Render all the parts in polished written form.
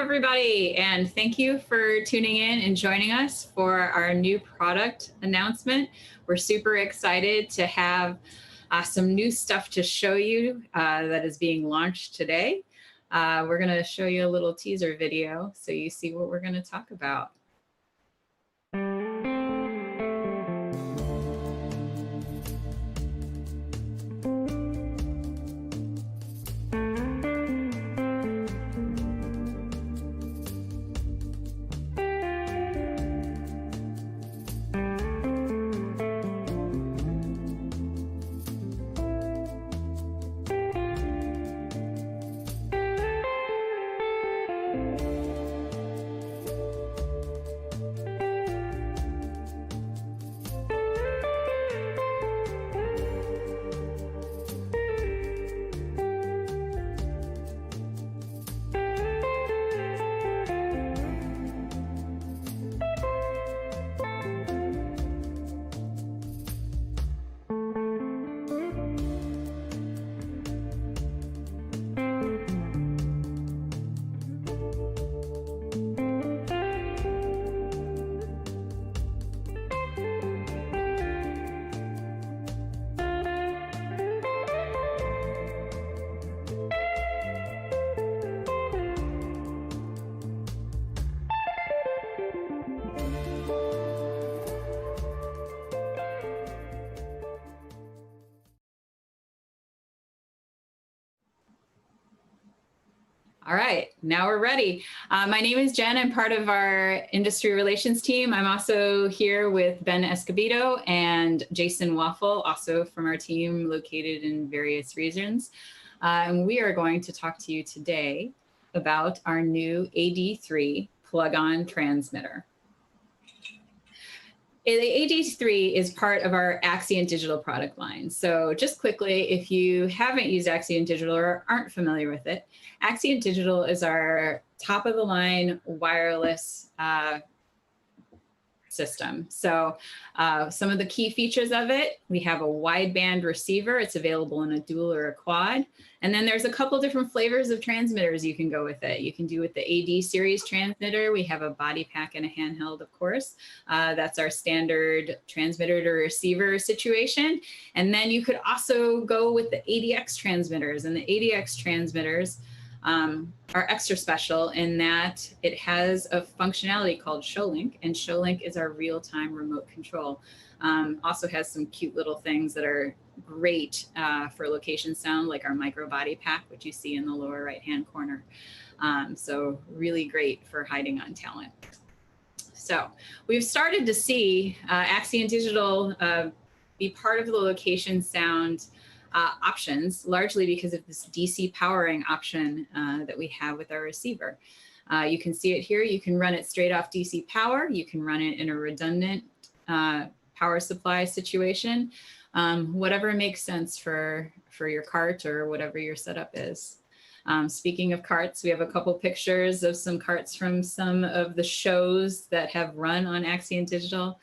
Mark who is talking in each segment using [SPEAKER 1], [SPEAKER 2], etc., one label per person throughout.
[SPEAKER 1] everybody, and thank you for tuning in and joining us for our new product announcement. We're super excited to have some new stuff to show you that is being launched today. We're going to show you a little teaser video so you see what we're going to talk about. All right, now we're ready. My name is Jen. I'm part of our industry relations team. I'm also here with Ben Escobedo and Jason Waffle, also from our team located in various regions. And we are going to talk to you today about our new AD3 plug-on transmitter. The AD3 is part of our Axient Digital product line. So just quickly, if you haven't used Axient Digital or aren't familiar with it, Axient Digital is our top of the line wireless system. So some of the key features of it, we have a wideband receiver. It's available in a dual or a quad. And then there's a couple different flavors of transmitters you can go with it. You can do with the AD series transmitter. We have a body pack and a handheld, of course. That's our standard transmitter to receiver situation. And then you could also go with the ADX transmitters. And the ADX transmitters are extra special in that it has a functionality called ShowLink, and ShowLink is our real-time remote control. Also has some cute little things that are great for location sound, like our micro body pack, which you see in the lower right-hand corner. So really great for hiding on talent. So we've started to see Axient Digital be part of the location sound options, largely because of this DC powering option that we have with our receiver. You can see it here. You can run it straight off DC power. You can run it in a redundant power supply situation, whatever makes sense for your cart or whatever your setup is. Speaking of carts, we have a couple pictures of some carts from some of the shows that have run on Axient Digital.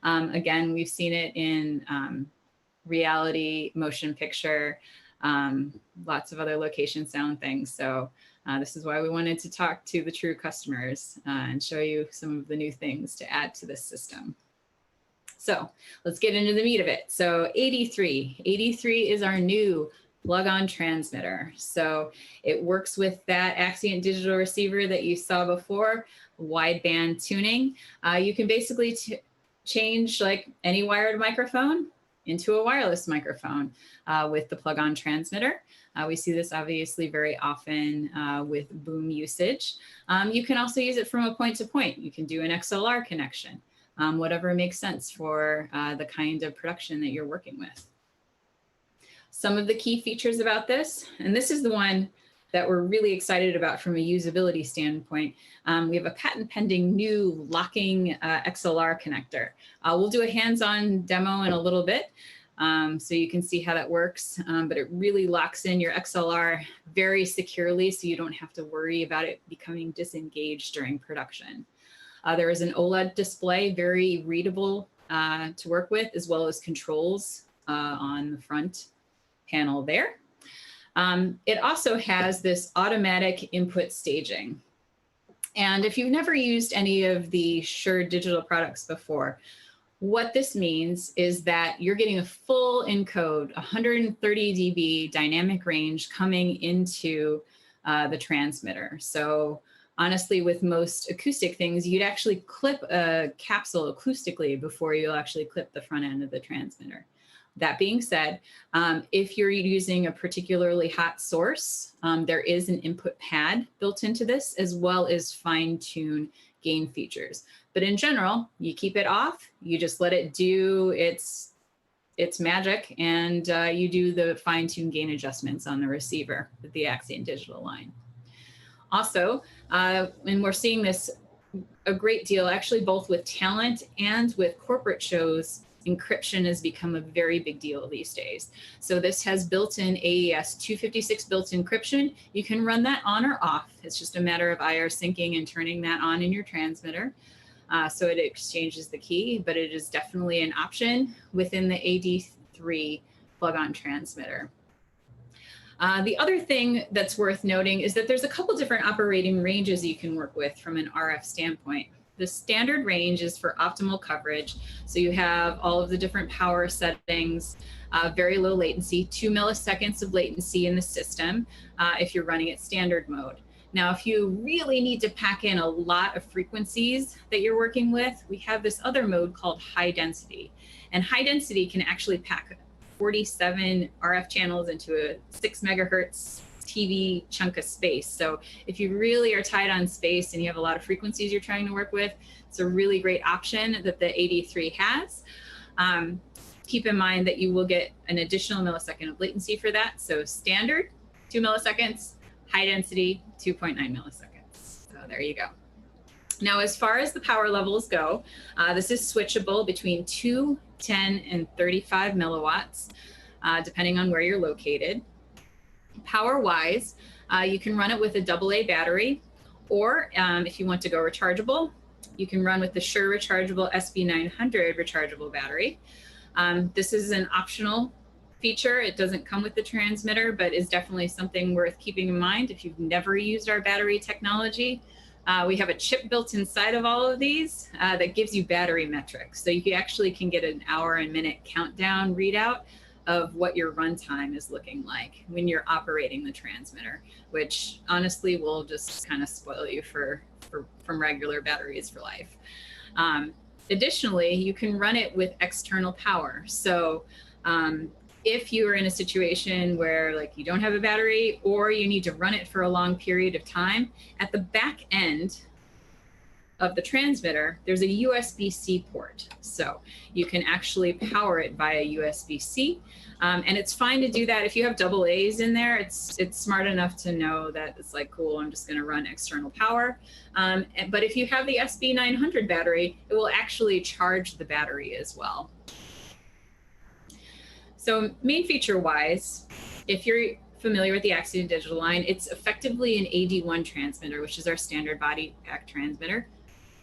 [SPEAKER 1] Again, we've seen it in reality, motion picture, lots of other location sound things. So this is why we wanted to talk to the Trew customers and show you some of the new things to add to this system. So let's get into the meat of it. So AD3 is our new plug-on transmitter. So it works with that Axient Digital receiver that you saw before, wideband tuning. You can basically change like any wired microphone into a wireless microphone with the plug-on transmitter. We see this obviously very often with boom usage. You can also use it from a point-to-point. You can do an XLR connection, whatever makes sense for the kind of production that you're working with. Some of the key features about this, and this is the one that we're really excited about from a usability standpoint. We have a patent pending new locking XLR connector. We'll do a hands-on demo in a little bit so you can see how that works, but it really locks in your XLR very securely so you don't have to worry about it becoming disengaged during production. There is an OLED display, very readable to work with, as well as controls on the front panel there. It also has this automatic input staging. And if you've never used any of the Shure digital products before, what this means is that you're getting a full encode, 130 dB dynamic range coming into the transmitter. So honestly, with most acoustic things, you'd actually clip a capsule acoustically before you'll actually clip the front end of the transmitter. That being said, if you're using a particularly hot source, there is an input pad built into this, as well as fine-tune gain features. But in general, you keep it off, you just let it do its magic, and you do the fine-tune gain adjustments on the receiver with the Axient Digital line. Also, and we're seeing this a great deal, actually, both with talent and with corporate shows, encryption has become a very big deal these days. So this has built-in AES 256 built-in encryption. You can run that on or off. It's just a matter of IR syncing and turning that on in your transmitter. So it exchanges the key, but it is definitely an option within the AD3 plug-on transmitter. The other thing that's worth noting is that there's a couple different operating ranges you can work with from an RF standpoint. The standard range is for optimal coverage. So you have all of the different power settings, very low latency, 2 milliseconds of latency in the system if you're running at standard mode. Now, if you really need to pack in a lot of frequencies that you're working with, we have this other mode called high density. And high density can actually pack 47 RF channels into a 6 megahertz TV chunk of space. So if you really are tight on space and you have a lot of frequencies you're trying to work with, it's a really great option that the AD3 has. Keep in mind that you will get an additional millisecond of latency for that. So standard, 2 milliseconds, high density, 2.9 milliseconds. So there you go. Now, as far as the power levels go, this is switchable between 2, 10, and 35 milliwatts, depending on where you're located. Power-wise, you can run it with a AA battery, or if you want to go rechargeable, you can run with the Shure rechargeable SB900 rechargeable battery. This is an optional feature. It doesn't come with the transmitter, but is definitely something worth keeping in mind if you've never used our battery technology. We have a chip built inside of all of these that gives you battery metrics. So you actually can get an hour and minute countdown readout of what your runtime is looking like when you're operating the transmitter, which honestly will just kind of spoil you from regular batteries for life. Additionally, you can run it with external power. So if you are in a situation where like you don't have a battery or you need to run it for a long period of time, at the back end of the transmitter, there's a USB-C port. So you can actually power it via USB-C. And it's fine to do that. If you have AA's in there, it's smart enough to know that it's like, cool, I'm just gonna run external power. But if you have the SB900 battery, it will actually charge the battery as well. So main feature-wise, if you're familiar with the Axient Digital line, it's effectively an AD1 transmitter, which is our standard body pack transmitter,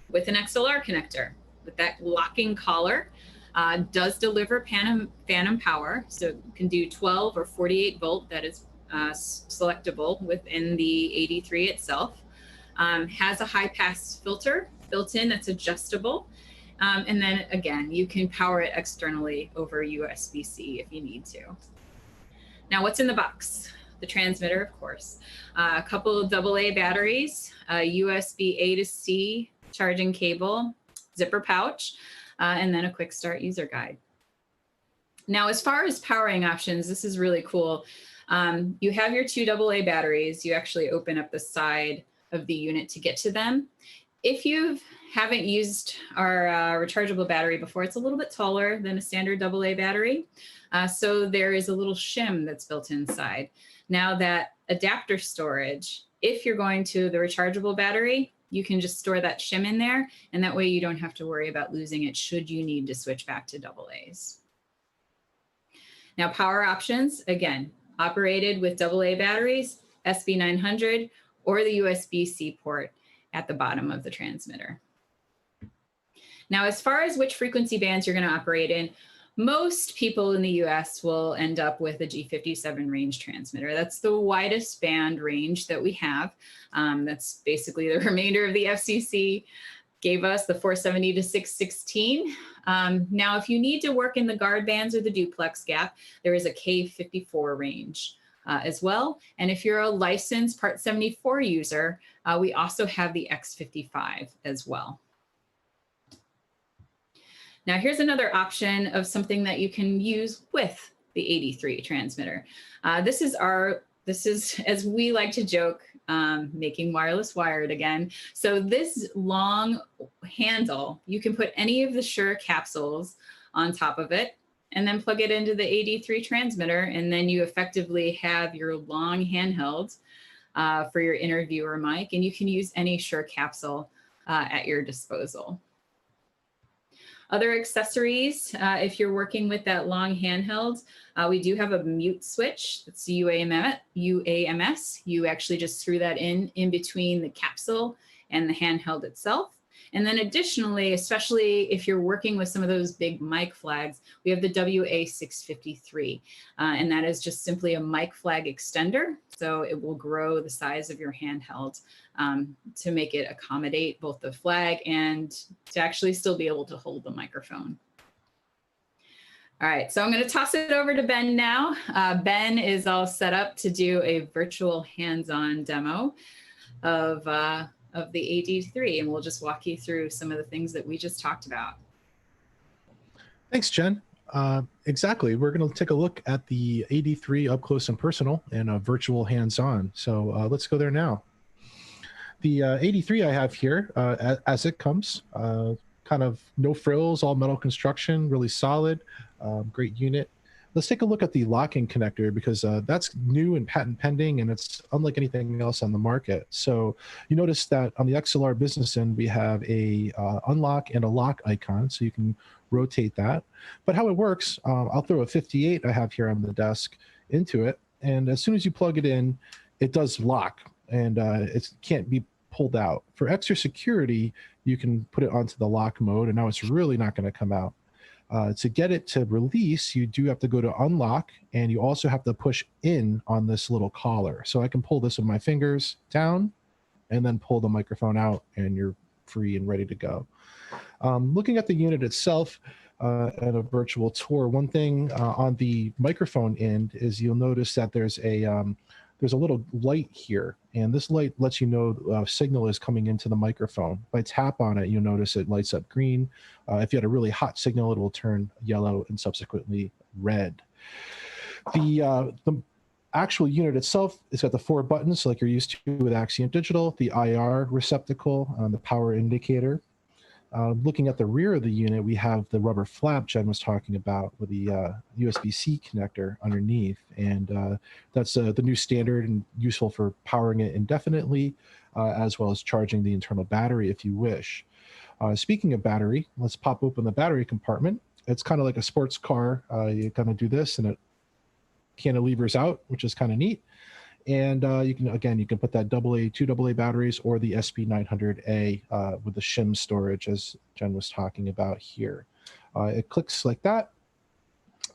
[SPEAKER 1] with an XLR connector. With that locking collar, does deliver phantom power, so it can do 12 or 48 volt, that is selectable within the AD3 itself. Has a high pass filter built in that's adjustable. And then again, you can power it externally over USB-C if you need to. Now, what's in the box? The transmitter, of course. A couple of AA batteries, a USB A to C charging cable, zipper pouch, and then a quick start user guide. Now, as far as powering options, this is really cool. You have your 2 AA batteries. You actually open up the side of the unit to get to them. If you haven't used our rechargeable battery before, it's a little bit taller than a standard AA battery. So there is a little shim that's built inside. Now that adapter storage, if you're going to the rechargeable battery, you can just store that shim in there, and that way you don't have to worry about losing it should you need to switch back to AA's. Now, power options, again, operated with AA batteries, SB900, or the USB-C port at the bottom of the transmitter. Now, as far as which frequency bands you're going to operate in, Most people in the US will end up with a G57 range transmitter. That's the widest band range that we have. That's basically the remainder of the FCC gave us, the 470 to 616. Now, if you need to work in the guard bands or the duplex gap, there is a K54 range as well. And if you're a licensed Part 74 user, we also have the X55 as well. Now, here's another option of something that you can use with the 83 transmitter. This is, as we like to joke, making wireless wired again. So this long handle, you can put any of the Shure capsules on top of it and then plug it into the 83 transmitter. And then you effectively have your long handheld for your interviewer mic, and you can use any Shure capsule at your disposal. Other accessories, if you're working with that long handheld, we do have a mute switch. It's UAMS. You actually just screw that in between the capsule and the handheld itself. And then additionally, especially if you're working with some of those big mic flags, we have the WA653. And that is just simply a mic flag extender. So it will grow the size of your handheld to make it accommodate both the flag and to actually still be able to hold the microphone. All right, so I'm going to toss it over to Ben now. Ben is all set up to do a virtual hands-on demo of the 83, and we'll just walk you through some of the things that we just talked about.
[SPEAKER 2] Thanks, Jen. Exactly. We're going to take a look at the 83 up close and personal and a virtual hands-on. So let's go there now. The 83 I have here, as it comes, kind of no frills, all metal construction, really solid, great unit. Let's take a look at the locking connector, because that's new and patent pending, and it's unlike anything else on the market. So you notice that on the XLR business end, we have a unlock and a lock icon, so you can rotate that. But how it works, I'll throw a 58 I have here on the desk into it, and as soon as you plug it in, it does lock, and it can't be pulled out. For extra security, you can put it onto the lock mode, and now it's really not going to come out. To get it to release, you do have to go to unlock, and you also have to push in on this little collar. So I can pull this with my fingers down and then pull the microphone out, and you're free and ready to go. Looking at the unit itself at a virtual tour, one thing on the microphone end is you'll notice that there's a little light here, and this light lets you know signal is coming into the microphone. If I tap on it, you'll notice it lights up green. If you had a really hot signal, it will turn yellow and subsequently red. The actual unit itself has got the 4 buttons like you're used to with Axient Digital, the IR receptacle, the power indicator. Looking at the rear of the unit, we have the rubber flap Jen was talking about with the USB-C connector underneath. And that's the new standard and useful for powering it indefinitely, as well as charging the internal battery if you wish. Speaking of battery, let's pop open the battery compartment. It's kind of like a sports car. You kind of do this and it cantilevers out, which is kind of neat. And you can put that AA, 2 AA batteries, or the SP900A with the shim storage, as Jen was talking about here. It clicks like that.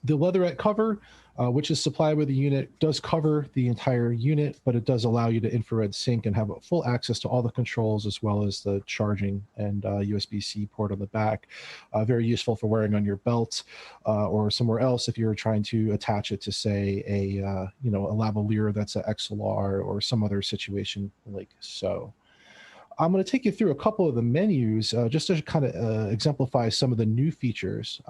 [SPEAKER 2] The leatherette cover, which is supplied with the unit, does cover the entire unit, but it does allow you to infrared sync and have full access to all the controls, as well as the charging and USB-C port on the back. Very useful for wearing on your belt or somewhere else if you're trying to attach it to, say, a lavalier that's an XLR or some other situation like so. I'm going to take you through a couple of the menus just to kind of exemplify some of the new features.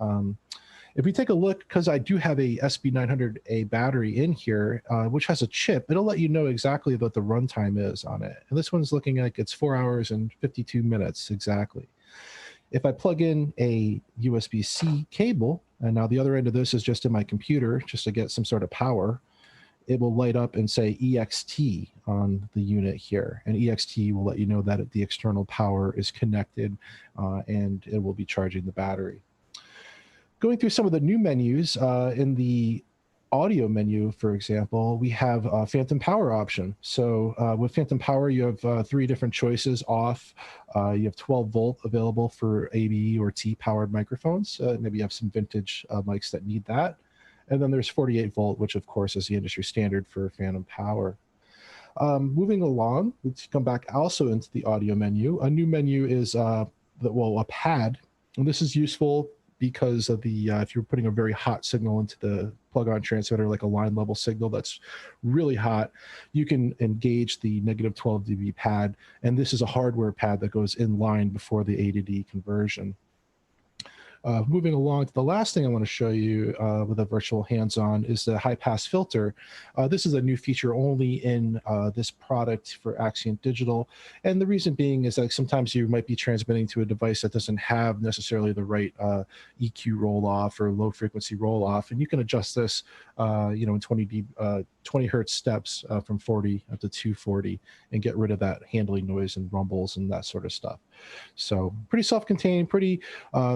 [SPEAKER 2] If we take a look, because I do have a SP900A battery in here, which has a chip, it'll let you know exactly what the runtime is on it. And this one's looking like it's 4 hours and 52 minutes exactly. If I plug in a USB-C cable, and now the other end of this is just in my computer, just to get some sort of power, it will light up and say EXT on the unit here. And EXT will let you know that the external power is connected and it will be charging the battery. Going through some of the new menus in the audio menu, for example, we have a phantom power option. So with phantom power, you have three different choices: off, you have 12-volt available for AV or T powered microphones. Maybe you have some vintage mics that need that. And then there's 48-volt, which of course is the industry standard for phantom power. Moving along, let's come back also into the audio menu. A new menu is a pad. And this is useful because of the if you're putting a very hot signal into the plug-on transmitter, like a line level signal that's really hot, you can engage the negative 12 dB pad. And this is a hardware pad that goes in line before the A to D conversion. Moving along to the last thing I want to show you with a virtual hands-on is the high-pass filter. This is a new feature only in this product for Axient Digital. And the reason being is that sometimes you might be transmitting to a device that doesn't have necessarily the right EQ roll-off or low-frequency roll-off. And you can adjust this in 20 hertz steps from 40 up to 240 and get rid of that handling noise and rumbles and that sort of stuff. So pretty self-contained, pretty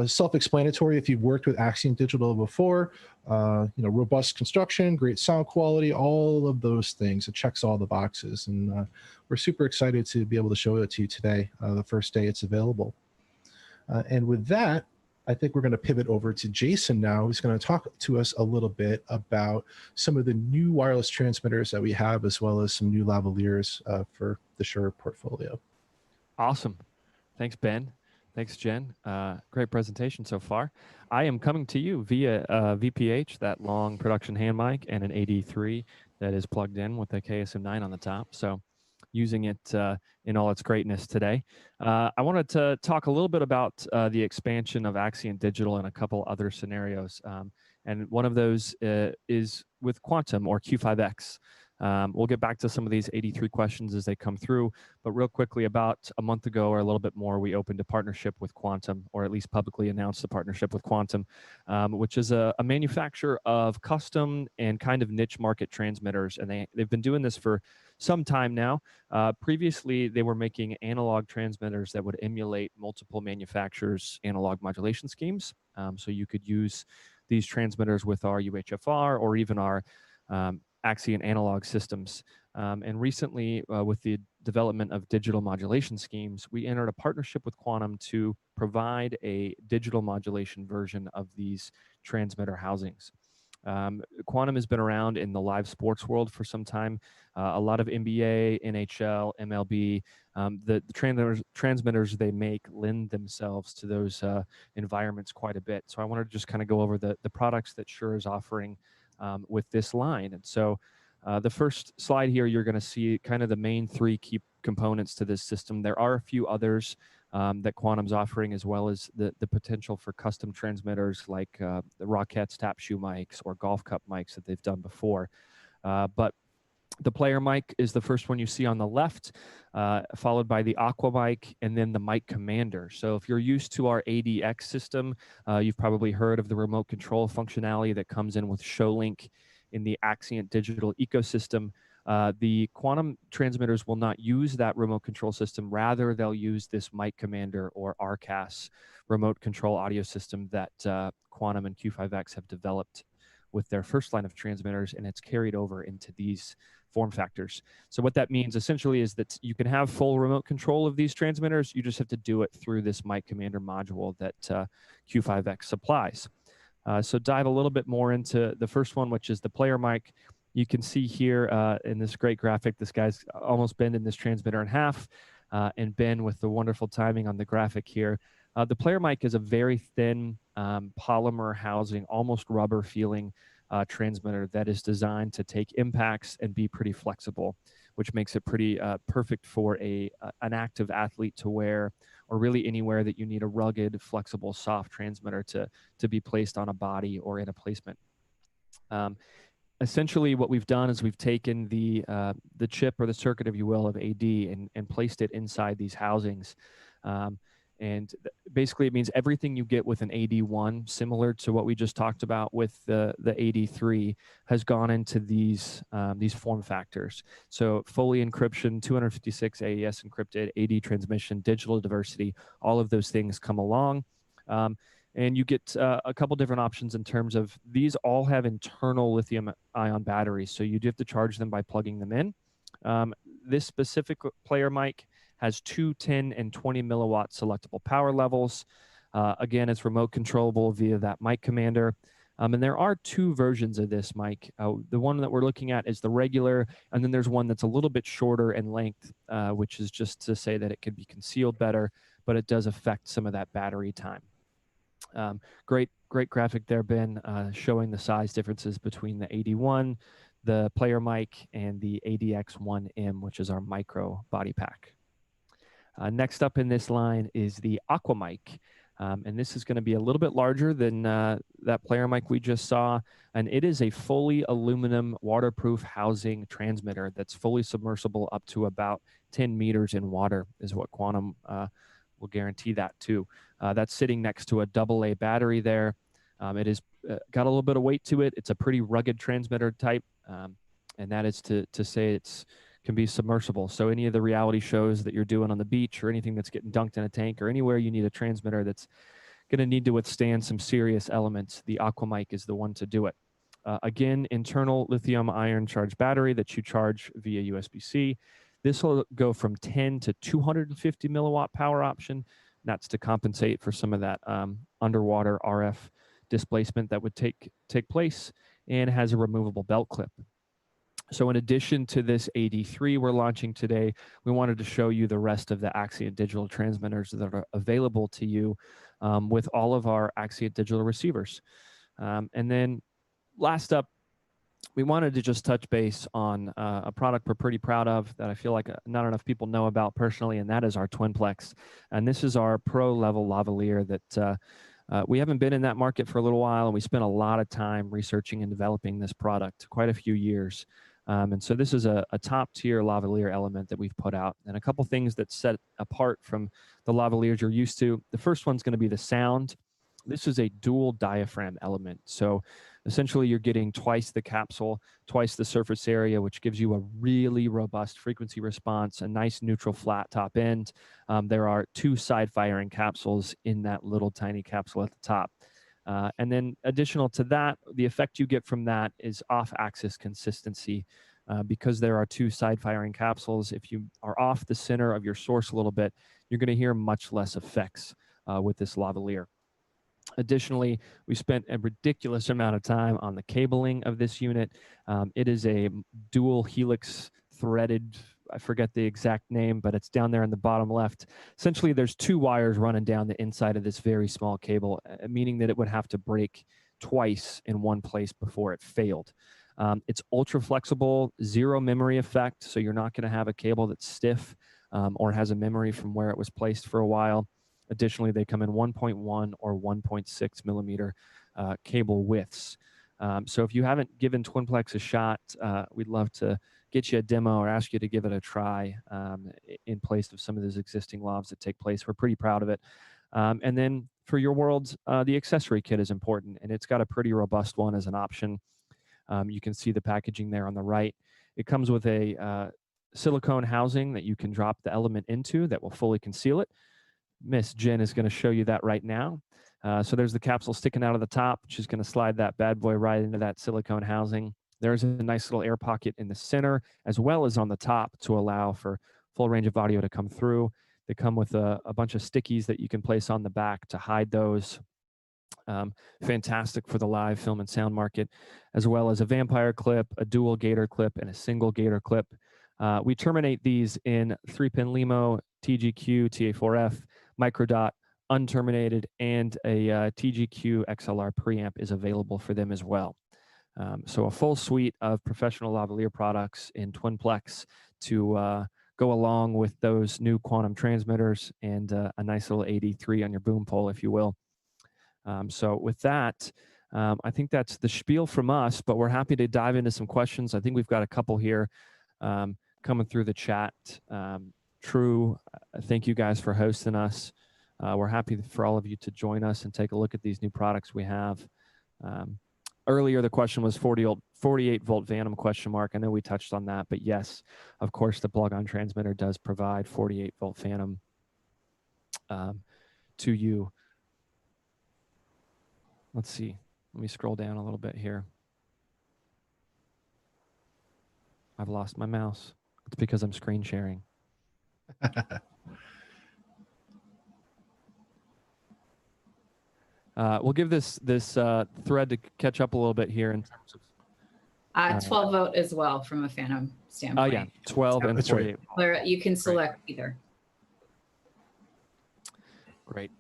[SPEAKER 2] self-explanatory if you've worked with Axient Digital before. Robust construction, great sound quality, all of those things. It checks all the boxes, and we're super excited to be able to show it to you today, the first day it's available. And with that, I think we're going to pivot over to Jason now, who's going to talk to us a little bit about some of the new wireless transmitters that we have, as well as some new lavaliers for the Shure portfolio.
[SPEAKER 3] Awesome. Thanks, Ben. Thanks, Jen. Great presentation so far. I am coming to you via VPH, that long production hand mic, and an AD3 that is plugged in with a KSM9 on the top. So using it in all its greatness today. I wanted to talk a little bit about the expansion of Axient Digital in a couple other scenarios. And one of those is with Quantum or Q5X. We'll get back to some of these 83 questions as they come through, but real quickly, about a month ago or a little bit more, we opened a partnership with Quantum, or at least publicly announced a partnership with Quantum, which is a manufacturer of custom and kind of niche market transmitters. And they've been doing this for some time now. Previously, they were making analog transmitters that would emulate multiple manufacturers' analog modulation schemes. So you could use these transmitters with our UHFR or even our Axient analog systems. And recently, with the development of digital modulation schemes, we entered a partnership with Quantum to provide a digital modulation version of these transmitter housings. Quantum has been around in the live sports world for some time. A lot of NBA, NHL, MLB, the transmitters they make lend themselves to those environments quite a bit. So I wanted to just kind of go over the products that Shure is offering with this line. And so the first slide here, you're going to see kind of the main three key components to this system. There are a few others that Quantum's offering, as well as the potential for custom transmitters like the Rockettes tap shoe mics or golf cup mics that they've done before. But the player mic is the first one you see on the left, followed by the Aqua mic, and then the mic commander. So if you're used to our ADX system, you've probably heard of the remote control functionality that comes in with ShowLink in the Axient Digital ecosystem. The Quantum transmitters will not use that remote control system. Rather, they'll use this mic commander or RCAS remote control audio system that Quantum and Q5X have developed with their first line of transmitters, and it's carried over into these form factors. So what that means essentially is that you can have full remote control of these transmitters. You just have to do it through this mic commander module that Q5X supplies. So dive a little bit more into the first one, which is the player mic. You can see here in this great graphic, this guy's almost bending this transmitter in half, and Ben with the wonderful timing on the graphic here. The player mic is a very thin polymer housing, almost rubber feeling transmitter that is designed to take impacts and be pretty flexible, which makes it pretty perfect for an active athlete to wear, or really anywhere that you need a rugged, flexible, soft transmitter to be placed on a body or in a placement. Essentially, what we've done is we've taken the chip or the circuit, if you will, of AD and placed it inside these housings. And basically, it means everything you get with an AD1, similar to what we just talked about with the AD3, has gone into these form factors. So Foley encryption, 256 AES encrypted, AD transmission, digital diversity, all of those things come along. And you get a couple different options in terms of these all have internal lithium ion batteries. So you do have to charge them by plugging them in. This specific player mic has two 10 and 20 milliwatt selectable power levels. Again, it's remote controllable via that mic commander. And there are two versions of this mic. The one that we're looking at is the regular, and then there's one that's a little bit shorter in length, which is just to say that it could be concealed better, but it does affect some of that battery time. Great graphic there, Ben, showing the size differences between the 81, the player mic, and the ADX1M, which is our micro body pack. Next up in this line is the Aqua mic. And this is going to be a little bit larger than that player mic we just saw. And it is a fully aluminum waterproof housing transmitter that's fully submersible up to about 10 meters in water, is what Quantum will guarantee that too. That's sitting next to a AA battery there. It is got a little bit of weight to it. It's a pretty rugged transmitter type. And that is to say it's can be submersible. So any of the reality shows that you're doing on the beach or anything that's getting dunked in a tank or anywhere you need a transmitter that's going to need to withstand some serious elements, the Aqua mic is the one to do it. Again, internal lithium ion charged battery that you charge via USB-C. This will go from 10 to 250 milliwatt power option. That's to compensate for some of that underwater RF displacement that would take place, and has a removable belt clip. So in addition to this AD3 we're launching today, we wanted to show you the rest of the Axient Digital transmitters that are available to you with all of our Axient Digital receivers. And then last up, we wanted to just touch base on a product we're pretty proud of that I feel like not enough people know about personally, and that is our Twinplex. And this is our pro-level lavalier that we haven't been in that market for a little while, and we spent a lot of time researching and developing this product, quite a few years. And so this is a top-tier lavalier element that we've put out. And a couple things that set apart from the lavaliers you're used to. The first one's going to be the sound. This is a dual diaphragm element. So essentially you're getting twice the capsule, twice the surface area, which gives you a really robust frequency response, a nice neutral flat top end. There are two side firing capsules in that little tiny capsule at the top. And then additional to that, the effect you get from that is off-axis consistency. Because there are two side-firing capsules, if you are off the center of your source a little bit, you're going to hear much less effects with this lavalier. Additionally, we spent a ridiculous amount of time on the cabling of this unit. It is a dual helix threaded, I forget the exact name, but it's down there in the bottom left. Essentially, there's two wires running down the inside of this very small cable, meaning that it would have to break twice in one place before it failed. It's ultra flexible, zero memory effect, so you're not going to have a cable that's stiff or has a memory from where it was placed for a while. Additionally, they come in 1.1 or 1.6 millimeter cable widths. So if you haven't given Twinplex a shot, we'd love to get you a demo or ask you to give it a try in place of some of those existing lavs that take place. We're pretty proud of it. And then for your worlds, the accessory kit is important, and it's got a pretty robust one as an option. You can see the packaging there on the right. It comes with a silicone housing that you can drop the element into that will fully conceal it. Miss Jen is going to show you that right now. So there's the capsule sticking out of the top. She's going to slide that bad boy right into that silicone housing. There's a nice little air pocket in the center as well as on the top to allow for full range of audio to come through. They come with a bunch of stickies that you can place on the back to hide those. Fantastic for the live film and sound market, as well as a vampire clip, a dual gator clip, and a single gator clip. We terminate these in 3-pin LEMO, TGQ, TA4F, microdot, unterminated, and a TGQ XLR preamp is available for them as well. So a full suite of professional lavalier products in Twinplex to go along with those new quantum transmitters and a nice little AD3 on your boom pole, if you will. So with that, I think that's the spiel from us, but we're happy to dive into some questions. I think we've got a couple here coming through the chat. True, thank you guys for hosting us. We're happy for all of you to join us and take a look at these new products we have. Earlier, the question was 48 volt Phantom question mark. I know we touched on that, but yes, of course, the plug-on transmitter does provide 48 volt Phantom to you. let's see. Let me scroll down a little bit here. I've lost my mouse. It's because I'm screen sharing. We'll give this thread to catch up a little bit here in terms of
[SPEAKER 1] 12 volt as well from a Phantom standpoint.
[SPEAKER 3] oh yeah, 12 and
[SPEAKER 2] That's
[SPEAKER 3] 48.
[SPEAKER 2] right.
[SPEAKER 1] You can select either.
[SPEAKER 3] Great.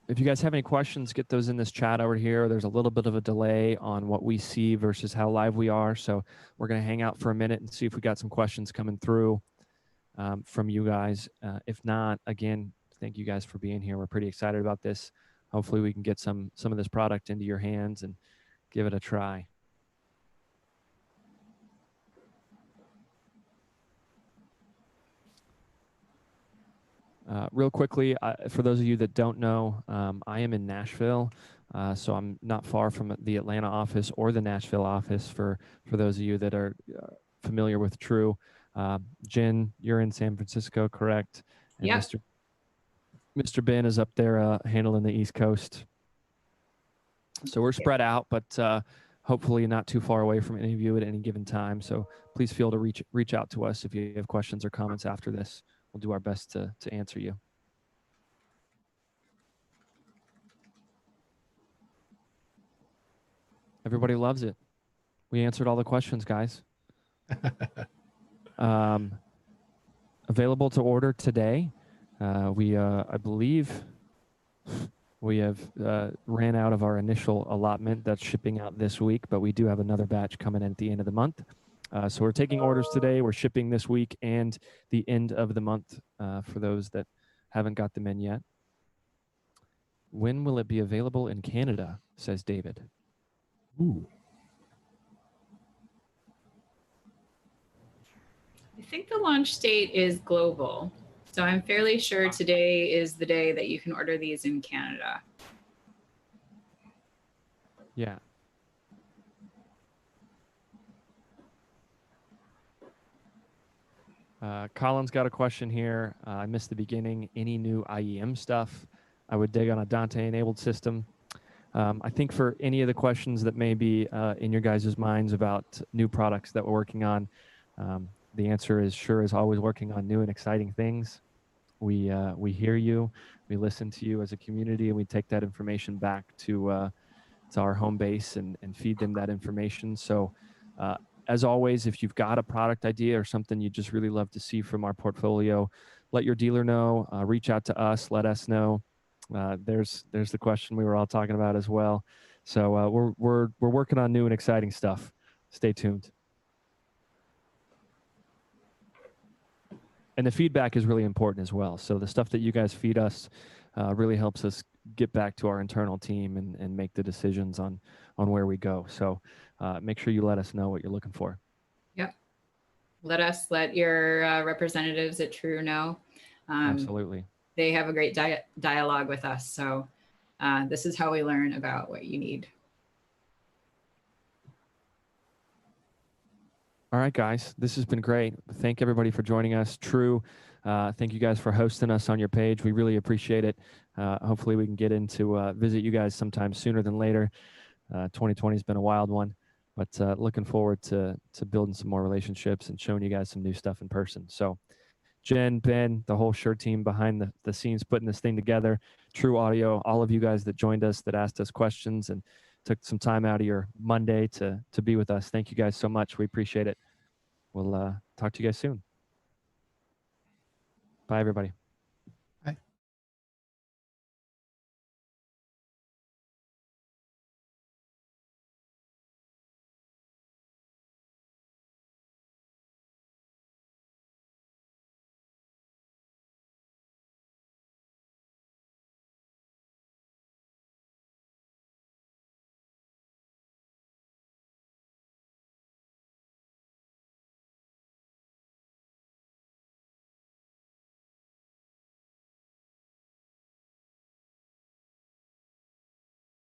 [SPEAKER 3] If you guys have any questions, get those in this chat over here. There's a little bit of a delay on what we see versus how live we are. So we're going to hang out for a minute and see if we got some questions coming through from you guys. If not, again, thank you guys for being here. We're pretty excited about this. Hopefully we can get some of this product into your hands and give it a try. Real quickly, for those of you that don't know, I am in Nashville, so I'm not far from the Atlanta office or the Nashville office. For those of you that are familiar with Trew, Jen, you're in San Francisco, correct? And
[SPEAKER 1] Yep.
[SPEAKER 3] Mr. Ben is up there handling the East Coast. So we're spread out, but hopefully not too far away from any of you at any given time. So please feel to reach out to us if you have questions or comments after this. We'll do our best to answer you. Everybody loves it. We answered all the questions, guys. Available to order today. I believe we have ran out of our initial allotment that's shipping out this week, but we do have another batch coming in at the end of the month. So we're taking orders today. We're shipping this week and the end of the month for those that haven't got them in yet. When will it be available in Canada, says David?
[SPEAKER 2] Ooh.
[SPEAKER 1] I think the launch date is global. So I'm fairly sure today is the day that you can order these in Canada.
[SPEAKER 3] Yeah. Colin's got a question here. I missed the beginning. Any new IEM stuff? I would dig on a Dante-enabled system. I think for any of the questions that may be in your guys' minds about new products that we're working on, the answer is Shure is always working on new and exciting things. We hear you, we listen to you as a community, and we take that information back to our home base and feed them that information. So as always, if you've got a product idea or something you just really love to see from our portfolio, let your dealer know, reach out to us, let us know. There's the question we were all talking about as well. So we're working on new and exciting stuff. Stay tuned. And the feedback is really important as well. So the stuff that you guys feed us really helps us get back to our internal team and make the decisions on where we go. So make sure you let us know what you're looking for.
[SPEAKER 1] Yep. Let your representatives at Trew know.
[SPEAKER 3] Absolutely.
[SPEAKER 1] They have a great dialogue with us. So this is how we learn about what you need.
[SPEAKER 3] All right, guys, this has been great. Thank everybody for joining us. Trew, thank you guys for hosting us on your page. We really appreciate it. Hopefully we can get in to visit you guys sometime sooner than later. 2020 has been a wild one, but looking forward to building some more relationships and showing you guys some new stuff in person. So Jen, Ben, the whole Shure team behind the scenes putting this thing together, Trew Audio, all of you guys that joined us, that asked us questions and took some time out of your Monday to be with us. Thank you guys so much. We appreciate it. We'll talk to you guys soon. Bye, everybody.